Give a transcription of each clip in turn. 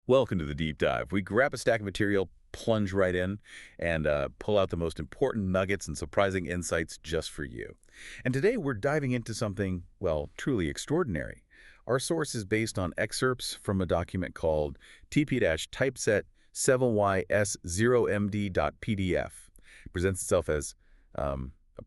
Welcome to the deep dive. We grab a stack of material, plunge right in, and pull out the most important nuggets and surprising insights just for you. And today we're diving into something, well, truly extraordinary. Our source is based on excerpts from a document called TP-typeset 7YS0MD.PDF. It presents itself as a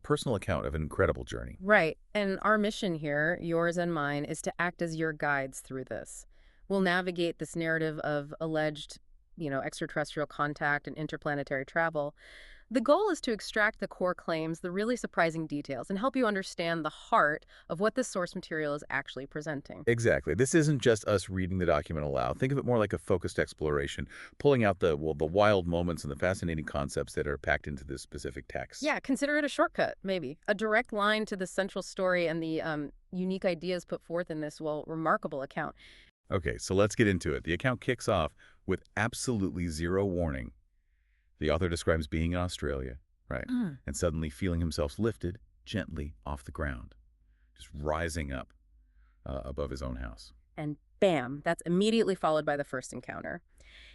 personal account of an incredible journey. Right. And our mission here, yours and mine, is to act as your guides through this. We'll navigate this narrative of alleged, extraterrestrial contact and interplanetary travel. The goal is to extract the core claims, the really surprising details, and help you understand the heart of what this source material is actually presenting. Exactly. This isn't just us reading the document aloud. Think of it more like a focused exploration, pulling out the wild moments and the fascinating concepts that are packed into this specific text. Yeah, consider it a shortcut, maybe. A direct line to the central story and the unique ideas put forth in this, well, remarkable account. Okay, so let's get into it. The account kicks off with absolutely zero warning. The author describes being in Australia, right, Mm. and suddenly feeling himself lifted gently off the ground, just rising up above his own house. And bam, that's immediately followed by the first encounter.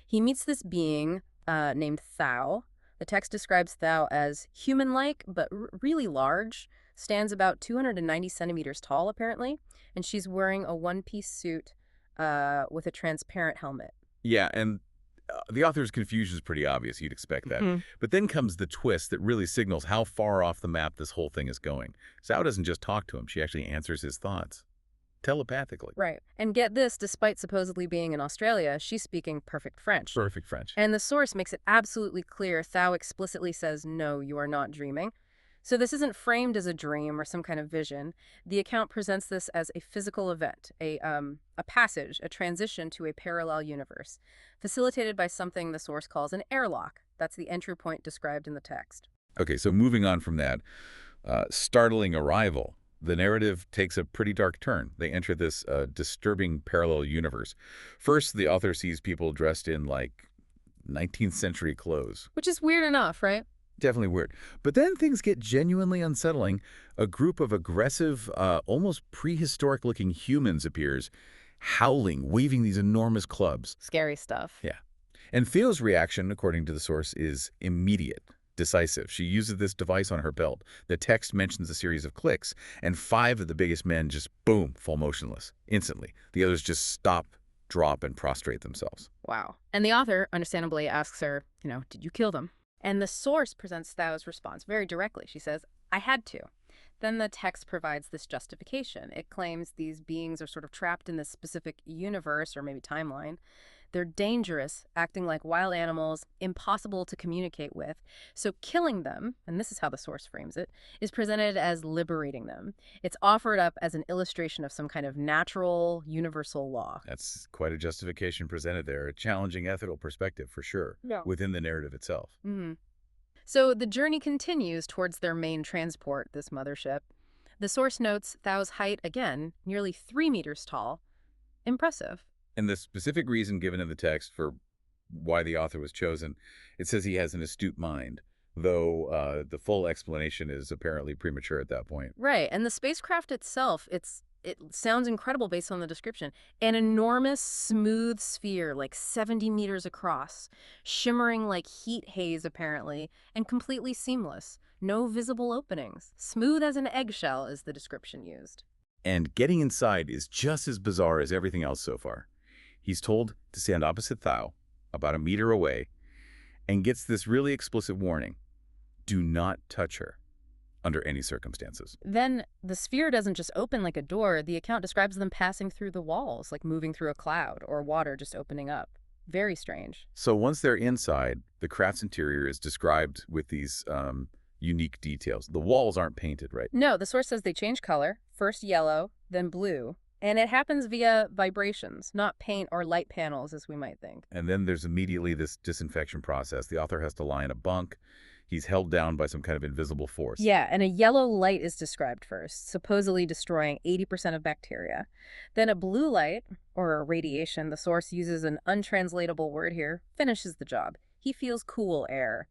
He meets this being named Thao. The text describes Thao as human-like, but really large, stands about 290 centimeters tall, apparently, and she's wearing a one-piece suit with a transparent helmet. Yeah, and the author's confusion is pretty obvious. You'd expect that. Mhm. But then comes the twist that really signals how far off the map this whole thing is going. Zhao doesn't just talk to him. She actually answers his thoughts telepathically. Right. And get this, despite supposedly being in Australia, she's speaking perfect French. Perfect French. And the source makes it absolutely clear Thao explicitly says, no, you are not dreaming. So this isn't framed as a dream or some kind of vision. The account presents this as a physical event, a passage, a transition to a parallel universe, facilitated by something the source calls an airlock. That's the entry point described in the text. Okay, so moving on from that, startling arrival. The narrative takes a pretty dark turn. They enter this disturbing parallel universe. First, the author sees people dressed in, like, 19th century clothes. Which is weird enough, right? Definitely weird. But then things get genuinely unsettling. A group of aggressive, almost prehistoric-looking humans appears, howling, waving these enormous clubs. Scary stuff. Yeah. And Theo's reaction, according to the source, is immediate, decisive. She uses this device on her belt. The text mentions a series of clicks, and 5 of the biggest men just, boom, fall motionless, instantly. The others just stop, drop, and prostrate themselves. Wow. And the author, understandably, asks her, did you kill them? And the source presents Thao's response very directly. She says, I had to. Then the text provides this justification. It claims these beings are sort of trapped in this specific universe or maybe timeline. They're dangerous, acting like wild animals, impossible to communicate with. So killing them, and this is how the source frames it, is presented as liberating them. It's offered up as an illustration of some kind of natural, universal law. That's quite a justification presented there, a challenging ethical perspective for sure, Yeah. within the narrative itself. Mhm. So the journey continues towards their main transport, this mothership. The source notes Thao's height, again, nearly 3 meters tall. Impressive. And the specific reason given in the text for why the author was chosen, it says he has an astute mind, though the full explanation is apparently premature at that point. Right, and the spacecraft itself, it sounds incredible based on the description. An enormous, smooth sphere, like 70 meters across, shimmering like heat haze, apparently, and completely seamless. No visible openings. Smooth as an eggshell is the description used. And getting inside is just as bizarre as everything else so far. He's told to stand opposite Thao, about a meter away, and gets this really explicit warning. Do not touch her under any circumstances. Then the sphere doesn't just open like a door. The account describes them passing through the walls, like moving through a cloud or water just opening up. Very strange. So once they're inside, the craft's interior is described with these unique details. The walls aren't painted, right? No, the source says they change color, first yellow, then blue, and it happens via vibrations, not paint or light panels as we might think. And then there's immediately this disinfection process. The author has to lie in a bunk. He's held down by some kind of invisible force. Yeah, and a yellow light is described first, supposedly destroying 80% of bacteria. Then a blue light, or a radiation, the source uses an untranslatable word here, finishes the job. He feels cool air.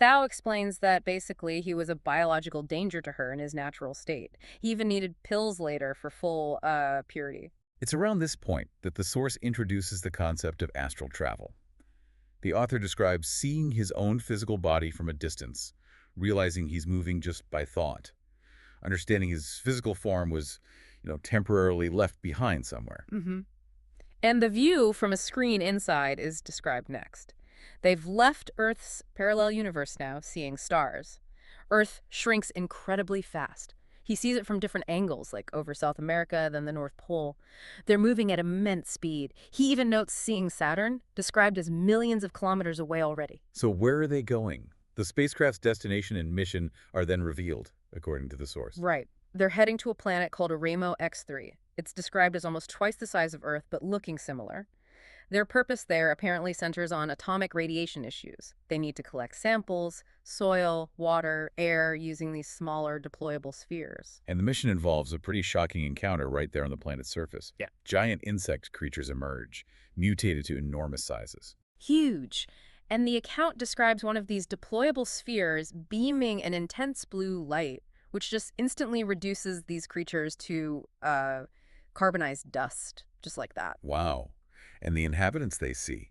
Thao explains that basically he was a biological danger to her in his natural state. He even needed pills later for full purity. It's around this point that the source introduces the concept of astral travel. The author describes seeing his own physical body from a distance, realizing he's moving just by thought, understanding his physical form was, temporarily left behind somewhere. Hmm. And the view from a screen inside is described next. They've left Earth's parallel universe now, seeing stars. Earth shrinks incredibly fast. He sees it from different angles, like over South America, then the North Pole. They're moving at immense speed. He even notes seeing Saturn, described as millions of kilometers away already. So where are they going? The spacecraft's destination and mission are then revealed, according to the source. Right. They're heading to a planet called Aremo X3. It's described as almost twice the size of Earth, but looking similar. Their purpose there apparently centers on atomic radiation issues. They need to collect samples, soil, water, air, using these smaller deployable spheres. And the mission involves a pretty shocking encounter right there on the planet's surface. Yeah. Giant insect creatures emerge, mutated to enormous sizes. Huge. And the account describes one of these deployable spheres beaming an intense blue light, which just instantly reduces these creatures to carbonized dust, just like that. Wow. And the inhabitants they see.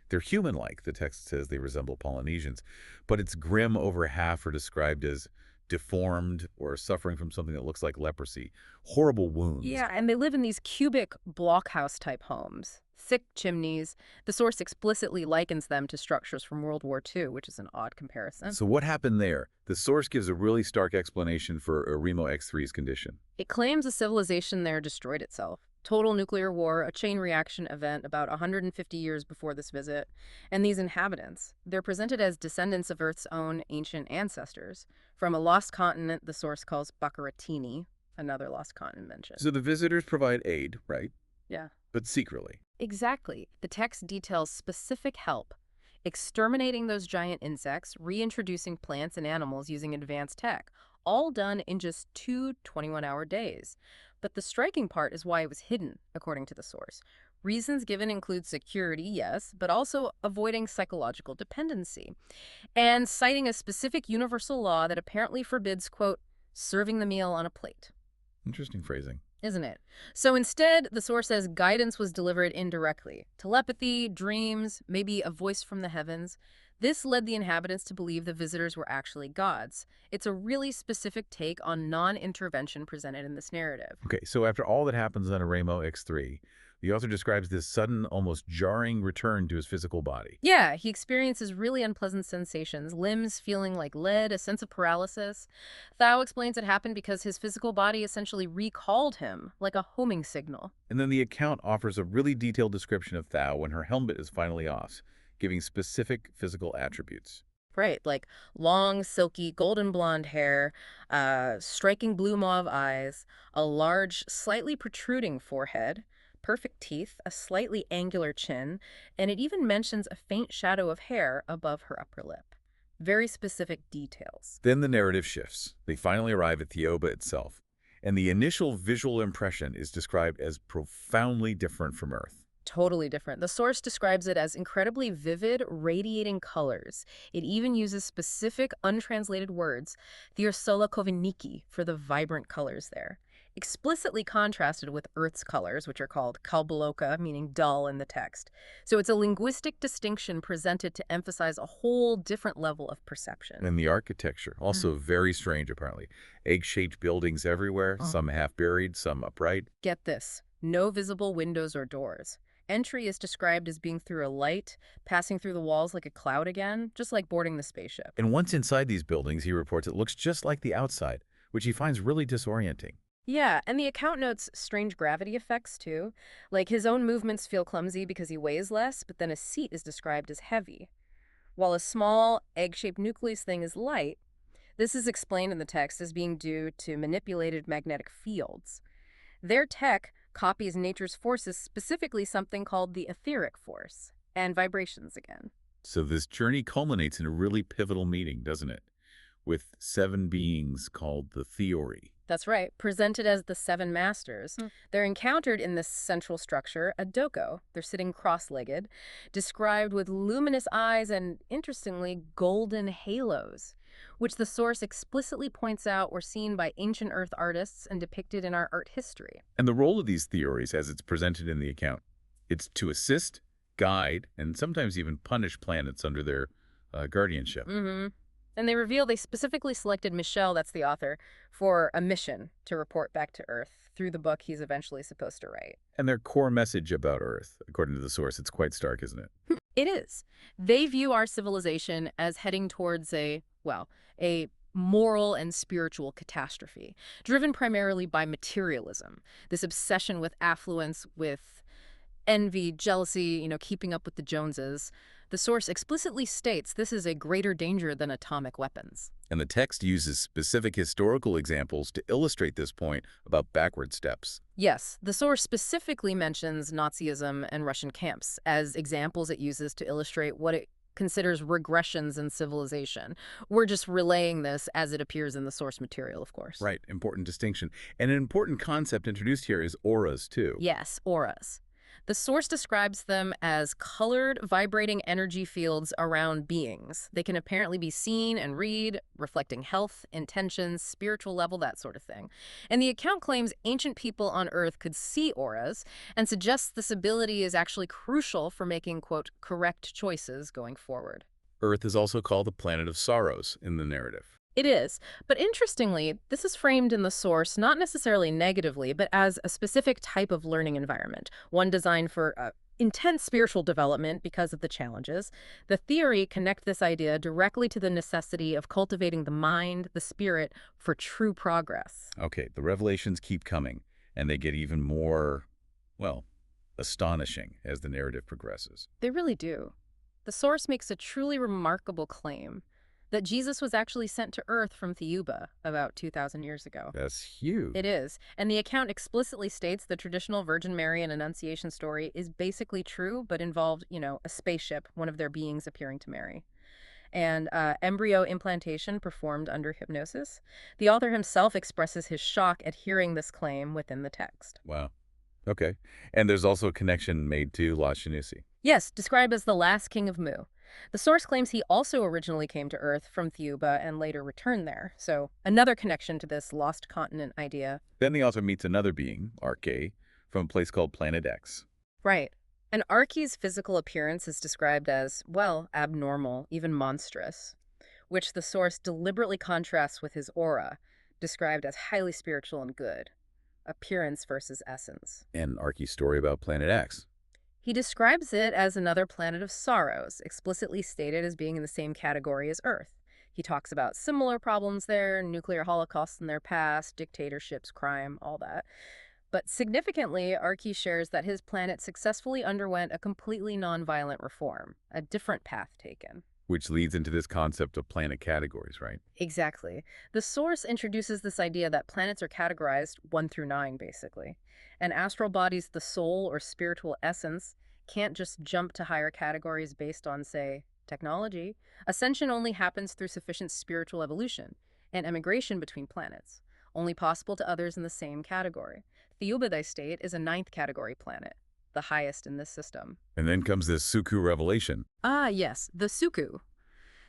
They're human-like, the text says they resemble Polynesians, but it's grim. Over half are described as deformed or suffering from something that looks like leprosy. Horrible wounds. Yeah, and they live in these cubic blockhouse-type homes. Thick chimneys. The source explicitly likens them to structures from World War II, which is an odd comparison. So what happened there? The source gives a really stark explanation for Aremo X3's condition. It claims a civilization there destroyed itself. Total nuclear war, a chain reaction event about 150 years before this visit. And these inhabitants, they're presented as descendants of Earth's own ancient ancestors from a lost continent the source calls Bakaratini, another lost continent mentioned. So the visitors provide aid, right? Yeah. But secretly. Exactly. The text details specific help, exterminating those giant insects, reintroducing plants and animals using advanced tech, all done in just 2 21-hour days. But the striking part is why it was hidden, according to the source. Reasons given include security, yes, but also avoiding psychological dependency, and citing a specific universal law that apparently forbids, quote, serving the meal on a plate. Interesting phrasing. Isn't it? So instead, the source says guidance was delivered indirectly. Telepathy, dreams, maybe a voice from the heavens. This led the inhabitants to believe the visitors were actually gods. It's a really specific take on non-intervention presented in this narrative. Okay, so after all that happens on Aremo X3, the author describes this sudden, almost jarring return to his physical body. Yeah, he experiences really unpleasant sensations, limbs feeling like lead, a sense of paralysis. Thao explains it happened because his physical body essentially recalled him, like a homing signal. And then the account offers a really detailed description of Thao when her helmet is finally off, giving specific physical attributes. Right, like long, silky, golden blonde hair, striking blue mauve eyes, a large, slightly protruding forehead, perfect teeth, a slightly angular chin, and it even mentions a faint shadow of hair above her upper lip. Very specific details. Then the narrative shifts. They finally arrive at Theoba itself, and the initial visual impression is described as profoundly different from Earth. Totally different. The source describes it as incredibly vivid, radiating colors. It even uses specific, untranslated words, Thiosola koviniki, for the vibrant colors there. Explicitly contrasted with Earth's colors, which are called kalbaloka, meaning dull in the text. So it's a linguistic distinction presented to emphasize a whole different level of perception. And the architecture, also very strange apparently. Egg-shaped buildings everywhere, some half-buried, some upright. Get this, no visible windows or doors. Entry is described as being through a light, passing through the walls like a cloud again, just like boarding the spaceship. And once inside these buildings, he reports it looks just like the outside, which he finds really disorienting. Yeah, and the account notes strange gravity effects too. Like his own movements feel clumsy because he weighs less, but then a seat is described as heavy. While a small, egg-shaped nucleus thing is light, this is explained in the text as being due to manipulated magnetic fields. Their tech copies nature's forces, specifically something called the etheric force, and vibrations again. So this journey culminates in a really pivotal meeting, doesn't it? with 7 beings called the Theory. That's right, presented as the seven masters. They're encountered in this central structure, a doko. They're sitting cross-legged, described with luminous eyes and, interestingly, golden halos, which the source explicitly points out were seen by ancient Earth artists and depicted in our art history. And the role of these theories, as it's presented in the account, it's to assist, guide, and sometimes even punish planets under their guardianship. Mm-hmm. And they reveal they specifically selected Michel, that's the author, for a mission to report back to Earth through the book he's eventually supposed to write. And their core message about Earth, according to the source, it's quite stark, isn't it? It is. They view our civilization as heading towards a moral and spiritual catastrophe, driven primarily by materialism, this obsession with affluence, with envy, jealousy, keeping up with the Joneses. The source explicitly states this is a greater danger than atomic weapons. And the text uses specific historical examples to illustrate this point about backward steps. Yes, the source specifically mentions Nazism and Russian camps as examples it uses to illustrate what it considers regressions in civilization. We're just relaying this as it appears in the source material, of course. Right, important distinction. And an important concept introduced here is auras, too. Yes, auras. The source describes them as colored, vibrating energy fields around beings. They can apparently be seen and read, reflecting health, intentions, spiritual level, that sort of thing. And the account claims ancient people on Earth could see auras and suggests this ability is actually crucial for making, quote, correct choices going forward. Earth is also called the planet of sorrows in the narrative. It is. But interestingly, this is framed in the source not necessarily negatively, but as a specific type of learning environment, one designed for intense spiritual development because of the challenges. The theory connect this idea directly to the necessity of cultivating the mind, the spirit, for true progress. Okay, the revelations keep coming, and they get even more, well, astonishing as the narrative progresses. They really do. The source makes a truly remarkable claim that Jesus was actually sent to Earth from Theuba about 2,000 years ago. That's huge. It is. And the account explicitly states the traditional Virgin Mary and Annunciation story is basically true, but involved, a spaceship, one of their beings appearing to Mary. And embryo implantation performed under hypnosis. The author himself expresses his shock at hearing this claim within the text. Wow. Okay. And there's also a connection made to La Chanussi. Yes, described as the last king of Mu. The source claims he also originally came to Earth from Theuba and later returned there. So another connection to this lost continent idea. Then the author meets another being, Arche, from a place called Planet X. Right. And Arche's physical appearance is described as, abnormal, even monstrous, which the source deliberately contrasts with his aura, described as highly spiritual and good. Appearance versus essence. And Arche's story about Planet X. He describes it as another planet of sorrows, explicitly stated as being in the same category as Earth. He talks about similar problems there, nuclear holocausts in their past, dictatorships, crime, all that. But significantly, Arche shares that his planet successfully underwent a completely nonviolent reform, a different path taken. Which leads into this concept of planet categories, right? Exactly. The source introduces this idea that planets are categorized 1 through 9, basically. And astral bodies, the soul or spiritual essence, can't just jump to higher categories based on, say, technology. Ascension only happens through sufficient spiritual evolution and emigration between planets, only possible to others in the same category. Theuba state is a 9th category planet, the highest in this system. And then comes this Suku revelation. Ah, yes, the Suku.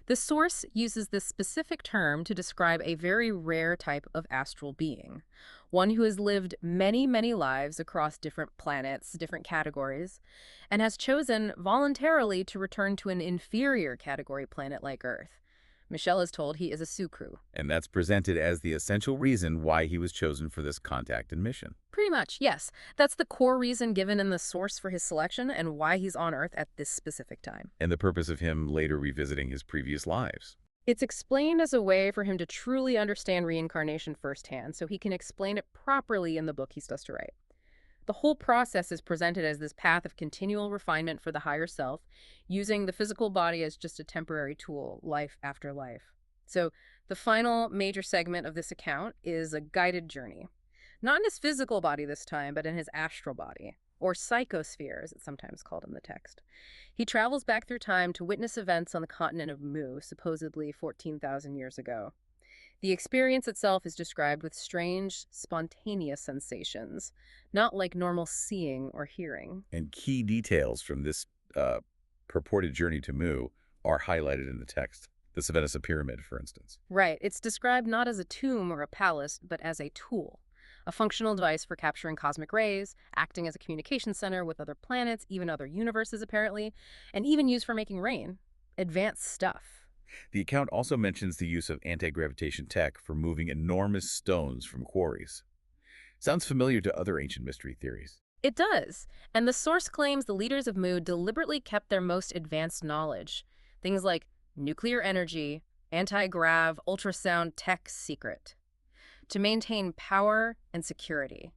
The source uses this specific term to describe a very rare type of astral being, one who has lived many, many lives across different planets, different categories, and has chosen voluntarily to return to an inferior category planet like Earth. Michel is told he is a Suku. And that's presented as the essential reason why he was chosen for this contact and mission. Pretty much, yes. That's the core reason given in the source for his selection and why he's on Earth at this specific time. And the purpose of him later revisiting his previous lives. It's explained as a way for him to truly understand reincarnation firsthand, so he can explain it properly in the book he's supposed to write. The whole process is presented as this path of continual refinement for the higher self, using the physical body as just a temporary tool, life after life. So the final major segment of this account is a guided journey. Not in his physical body this time, but in his astral body. or psychosphere, as it's sometimes called in the text. He travels back through time to witness events on the continent of Mu, supposedly 14,000 years ago. The experience itself is described with strange, spontaneous sensations, not like normal seeing or hearing. And key details from this uh, purported journey to Mu are highlighted in the text. The Savannah Pyramid, for instance. Right, it's described not as a tomb or a palace, but as a tool, a functional device for capturing cosmic rays, acting as a communication center with other planets, even other universes apparently, and even used for making rain. Advanced stuff. The account also mentions the use of anti-gravitation tech for moving enormous stones from quarries. Sounds familiar to other ancient mystery theories. It does, and the source claims the leaders of Mu deliberately kept their most advanced knowledge, things like nuclear energy, anti-grav, ultrasound tech secret, to maintain power and security,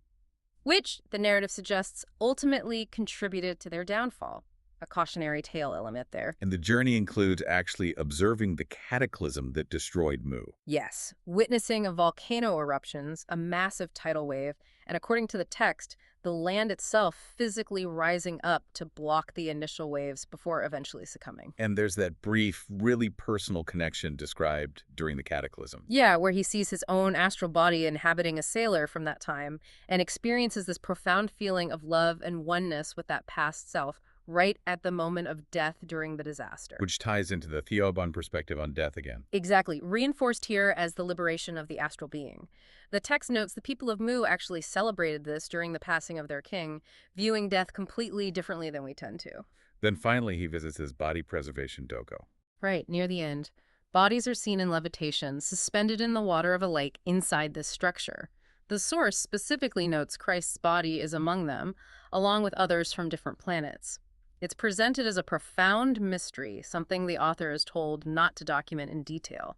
which, the narrative suggests, ultimately contributed to their downfall. A cautionary tale element there. And the journey includes actually observing the cataclysm that destroyed Mu. Yes, witnessing a volcano eruptions, a massive tidal wave, and according to the text, the land itself physically rising up to block the initial waves before eventually succumbing. And there's that brief, really personal connection described during the cataclysm. Yeah, where he sees his own astral body inhabiting a sailor from that time and experiences this profound feeling of love and oneness with that past self right at the moment of death during the disaster. Which ties into the Theoban perspective on death again. Exactly, reinforced here as the liberation of the astral being. The text notes the people of Mu actually celebrated this during the passing of their king, viewing death completely differently than we tend to. Then finally he visits his body preservation doko. Right, near the end, bodies are seen in levitation, suspended in the water of a lake inside this structure. The source specifically notes Christ's body is among them, along with others from different planets. It's presented as a profound mystery, something the author is told not to document in detail.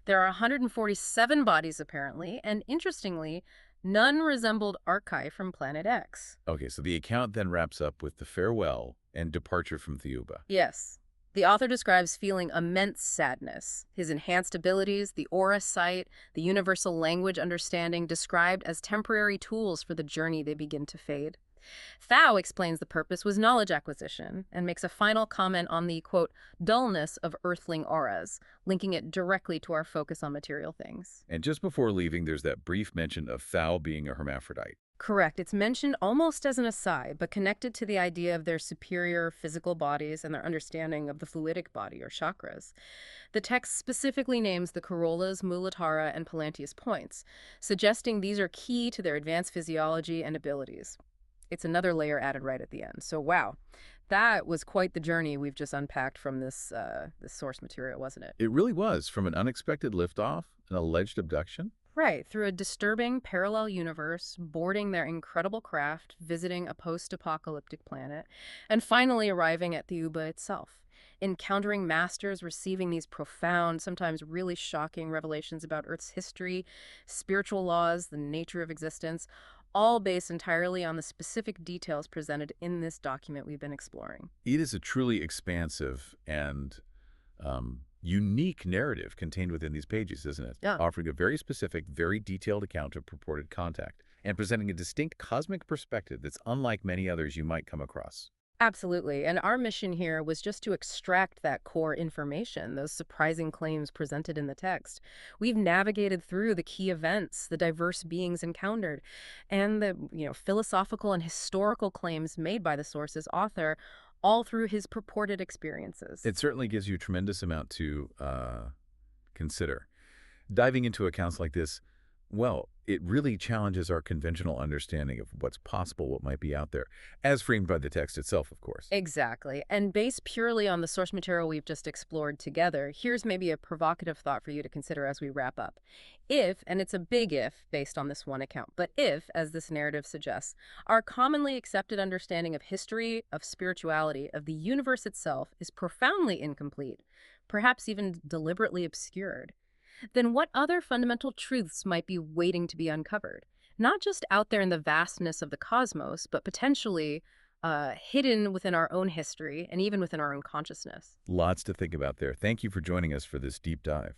There are 147 bodies, apparently, and interestingly, none resembled Archai from Planet X. Okay, so the account then wraps up with the farewell and departure from Theuba. Yes. The author describes feeling immense sadness. His enhanced abilities, the aura sight, the universal language understanding described as temporary tools for the journey they begin to fade. Thao explains the purpose was knowledge acquisition and makes a final comment on the, quote, dullness of earthling auras, linking it directly to our focus on material things. And just before leaving, there's that brief mention of Thao being a hermaphrodite. Correct. It's mentioned almost as an aside, but connected to the idea of their superior physical bodies and their understanding of the fluidic body or chakras. The text specifically names the corollas, mulatara, and Palanteus points, suggesting these are key to their advanced physiology and abilities. It's another layer added right at the end. So, wow, that was quite the journey we've just unpacked from this source material, wasn't it? It really was, from an unexpected liftoff, an alleged abduction. Right, through a disturbing parallel universe, boarding their incredible craft, visiting a post-apocalyptic planet, and finally arriving at Theuba itself, encountering masters, receiving these profound, sometimes really shocking revelations about Earth's history, spiritual laws, the nature of existence, all based entirely on the specific details presented in this document we've been exploring. It is a truly expansive and unique narrative contained within these pages, isn't it? Yeah. Offering a very specific, very detailed account of purported contact and presenting a distinct cosmic perspective that's unlike many others you might come across. Absolutely. And our mission here was just to extract that core information, those surprising claims presented in the text. We've navigated through the key events, the diverse beings encountered, and the, philosophical and historical claims made by the source's author, all through his purported experiences. It certainly gives you a tremendous amount to consider. Diving into accounts like this, well, it really challenges our conventional understanding of what's possible, what might be out there, as framed by the text itself, of course. Exactly. And based purely on the source material we've just explored together, here's maybe a provocative thought for you to consider as we wrap up. If, and it's a big if based on this one account, but if, as this narrative suggests, our commonly accepted understanding of history, of spirituality, of the universe itself is profoundly incomplete, perhaps even deliberately obscured, then what other fundamental truths might be waiting to be uncovered? Not just out there in the vastness of the cosmos, but potentially hidden within our own history and even within our own consciousness. Lots to think about there. Thank you for joining us for this deep dive.